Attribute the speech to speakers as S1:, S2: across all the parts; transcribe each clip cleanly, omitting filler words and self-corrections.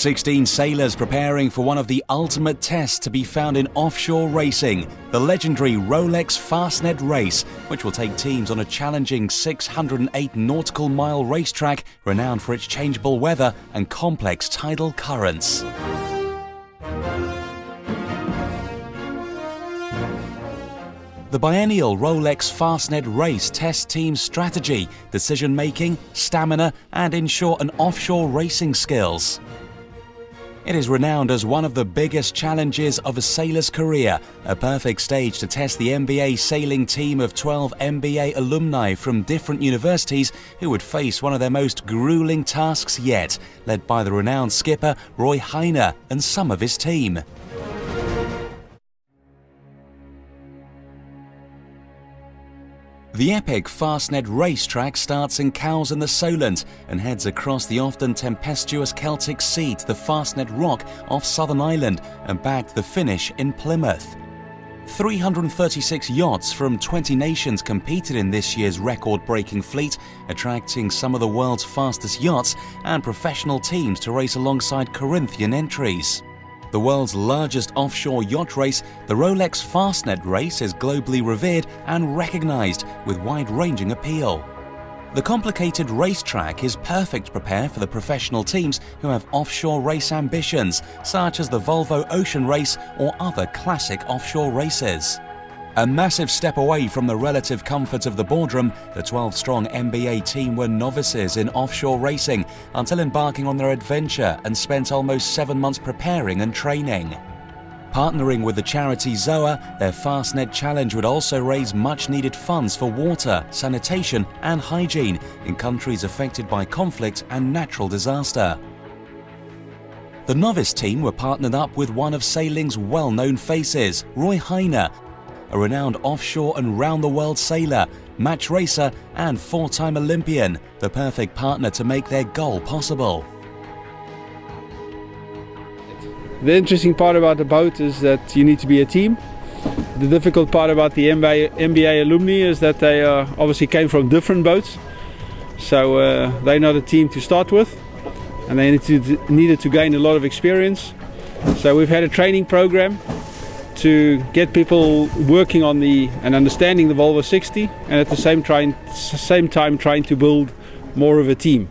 S1: 16 sailors preparing for one of the ultimate tests to be found in offshore racing, the legendary Rolex Fastnet Race, which will take teams on a challenging 608 nautical mile racetrack renowned for its changeable weather and complex tidal currents. The biennial Rolex Fastnet Race tests teams' strategy, decision-making, stamina, and in short, an offshore racing skills. It is renowned as one of the biggest challenges of a sailor's career, a perfect stage to test the MBA sailing team of 12 MBA alumni from different universities who would face one of their most grueling tasks yet, led by the renowned skipper Roy Heiner and some of his team. The epic Fastnet racetrack starts in Cowes in the Solent and heads across the often tempestuous Celtic Sea to the Fastnet Rock off Southern Ireland and back to the finish in Plymouth. 336 yachts from 20 nations competed in this year's record-breaking fleet, attracting some of the world's fastest yachts and professional teams to race alongside Corinthian entries. The world's largest offshore yacht race, the Rolex Fastnet Race is globally revered and recognized with wide-ranging appeal. The complicated racetrack is perfect to prepare for the professional teams who have offshore race ambitions, such as the Volvo Ocean Race or other classic offshore races. A massive step away from the relative comfort of the boardroom, the 12-strong MBA team were novices in offshore racing until embarking on their adventure and spent almost 7 months preparing and training. Partnering with the charity ZOA, their Fastnet Challenge would also raise much-needed funds for water, sanitation and hygiene in countries affected by conflict and natural disaster. The novice team were partnered up with one of sailing's well-known faces, Roy Heiner, a renowned offshore and round-the-world sailor, match racer and 4-time Olympian, the perfect partner to make their goal possible.
S2: The interesting part about the boat is that you need to be a team. The difficult part about the MBA alumni is that they obviously came from different boats. So they're not a team to start with, and they needed to gain a lot of experience. So we've had a training program to get people working on and understanding the Volvo 60, and at the same time trying to build more of a team.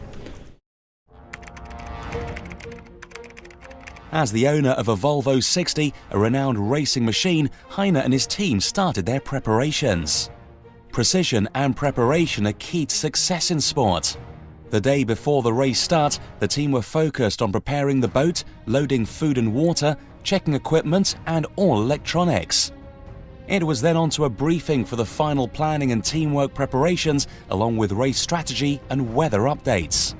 S1: As the owner of a Volvo 60, a renowned racing machine, Heiner and his team started their preparations. Precision and preparation are key to success in sport. The day before the race start, the team were focused on preparing the boat, loading food and water, checking equipment and all electronics. It was then on to a briefing for the final planning and teamwork preparations, along with race strategy and weather updates.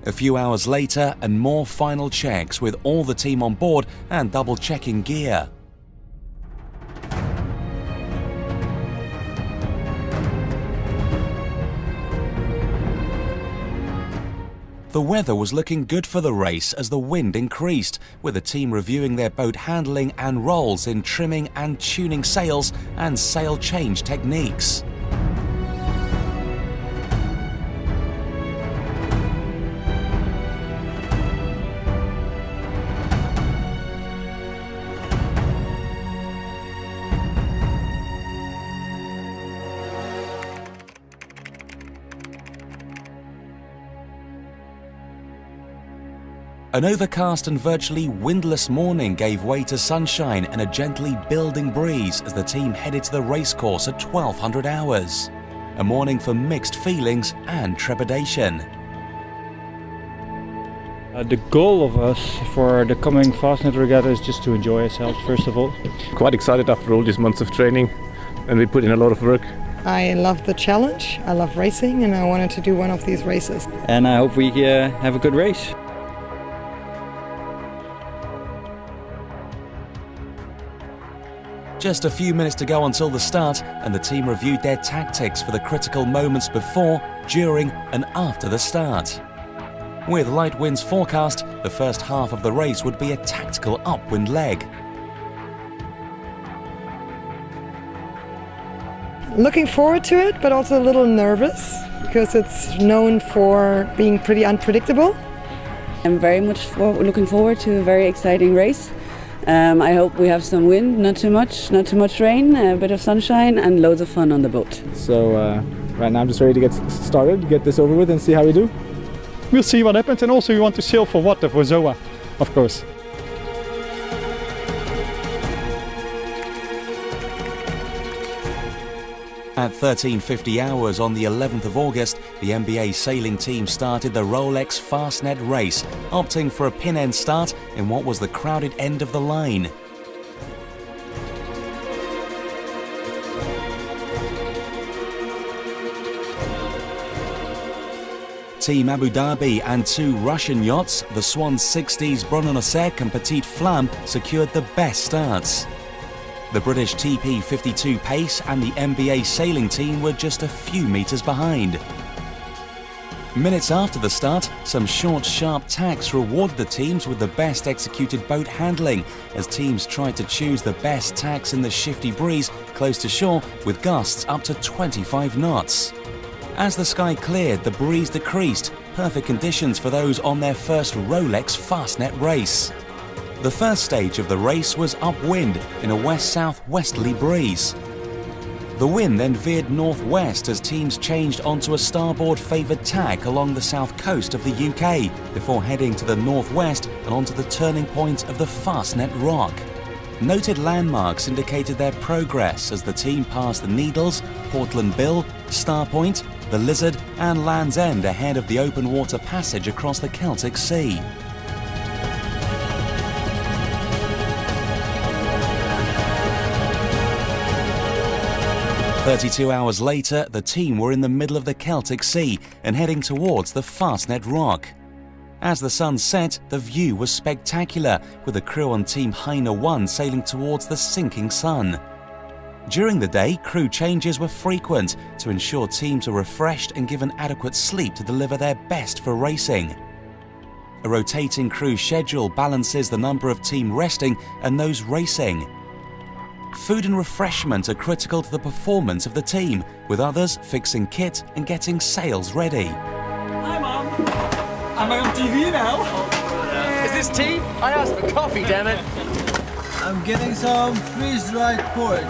S1: A few hours later, and more final checks with all the team on board and double-checking gear. The weather was looking good for the race as the wind increased, with the team reviewing their boat handling and roles in trimming and tuning sails and sail change techniques. An overcast and virtually windless morning gave way to sunshine and a gently building breeze as the team headed to the racecourse at 1200 hours. A morning for mixed feelings and trepidation.
S3: The goal of us for the coming Fastnet regatta is just to enjoy ourselves, first of all.
S4: Quite excited after all these months of training, and we put in a lot of work.
S5: I love the challenge, I love racing, and I wanted to do one of these races.
S3: And I hope we have a good race.
S1: Just a few minutes to go until the start, and the team reviewed their tactics for the critical moments before, during and after the start. With light winds forecast, the first half of the race would be a tactical upwind leg.
S5: Looking forward to it, but also a little nervous because it's known for being pretty unpredictable.
S6: I'm very much looking forward to a very exciting race. I hope we have some wind, not too much rain, a bit of sunshine and loads of fun on the boat.
S7: So right now I'm just ready to get started, get this over with and see how we do.
S3: We'll see what happens, and also we want to sail for water, for Zoa, of course.
S1: At 13:50 hours on the 11th of August, the MBA sailing team started the Rolex Fastnet Race, opting for a pin-end start in what was the crowded end of the line. Team Abu Dhabi and two Russian yachts, the Swan 60s Brononasek and Petite Flamme, secured the best starts. The British TP52 Pace and the MBA sailing team were just a few metres behind. Minutes after the start, some short, sharp tacks rewarded the teams with the best executed boat handling, as teams tried to choose the best tacks in the shifty breeze close to shore with gusts up to 25 knots. As the sky cleared, the breeze decreased, perfect conditions for those on their first Rolex Fastnet race. The first stage of the race was upwind in a west-south-westerly breeze. The wind then veered northwest as teams changed onto a starboard-favoured tack along the south coast of the UK before heading to the northwest and onto the turning point of the Fastnet Rock. Noted landmarks indicated their progress as the team passed the Needles, Portland Bill, Starpoint, the Lizard and Land's End ahead of the open water passage across the Celtic Sea. 32 hours later, the team were in the middle of the Celtic Sea and heading towards the Fastnet Rock. As the sun set, the view was spectacular, with the crew on Team Heiner One sailing towards the sinking sun. During the day, crew changes were frequent to ensure teams were refreshed and given adequate sleep to deliver their best for racing. A rotating crew schedule balances the number of team resting and those racing. Food and refreshment are critical to the performance of the team, with others fixing kit and getting sails ready.
S8: Hi Mum! Am I on TV now?
S9: Is this tea? I asked for coffee, damn it!
S8: I'm getting some freeze-dried porridge.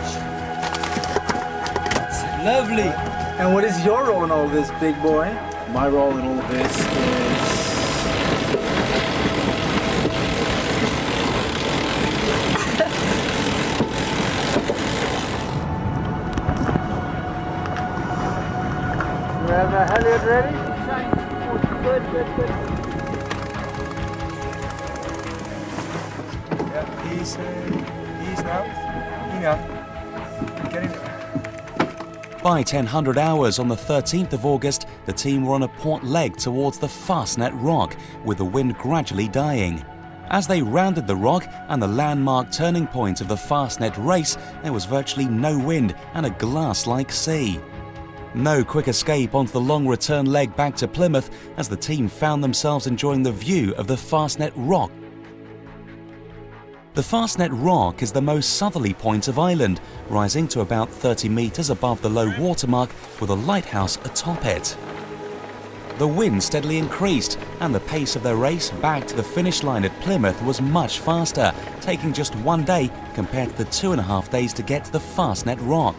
S8: It's lovely!
S10: And what is your role in all this, big boy?
S7: My role in all of this is...
S10: You have a halyard ready? Good.
S8: Yeah, he's now. Get in.
S1: By 1000 hours on the 13th of August, the team were on a port leg towards the Fastnet Rock, with the wind gradually dying. As they rounded the rock and the landmark turning point of the Fastnet race, there was virtually no wind and a glass-like sea. No quick escape onto the long return leg back to Plymouth, as the team found themselves enjoying the view of the Fastnet Rock. The Fastnet Rock is the most southerly point of Ireland, rising to about 30 metres above the low water mark with a lighthouse atop it. The wind steadily increased and the pace of their race back to the finish line at Plymouth was much faster, taking just 1 day compared to the 2.5 days to get to the Fastnet Rock.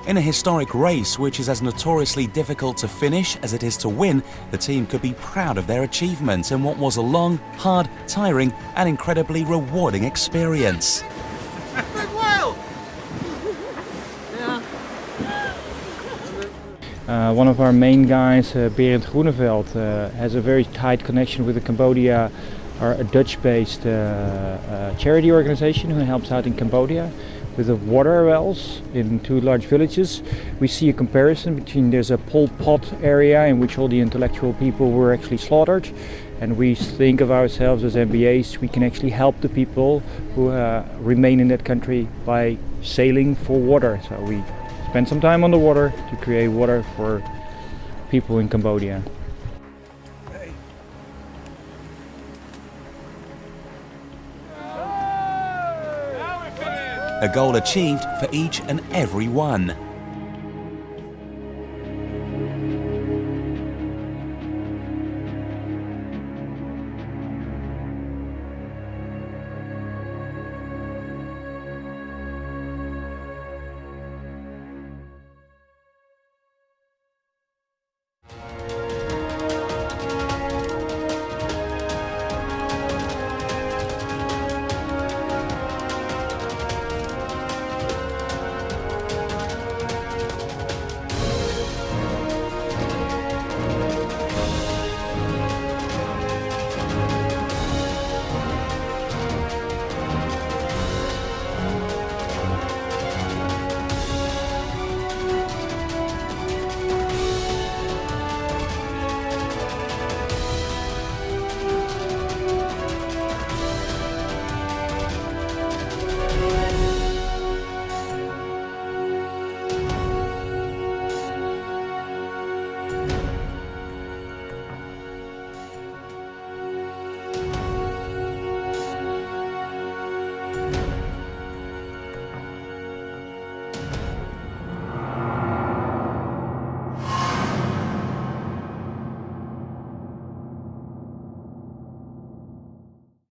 S1: In a historic race which is as notoriously difficult to finish as it is to win, the team could be proud of their achievements in what was a long, hard, tiring and incredibly rewarding experience.
S3: One of our main guys, Berend Groeneveld, has a very tight connection with the Cambodia, a Dutch-based charity organization who helps out in Cambodia with the water wells in 2 large villages. We see a comparison between there's a Pol Pot area in which all the intellectual people were actually slaughtered, and we think of ourselves as MBAs. We can actually help the people who remain in that country by sailing for water. So we spend some time on the water to create water for people in Cambodia.
S1: A goal achieved for each and every one.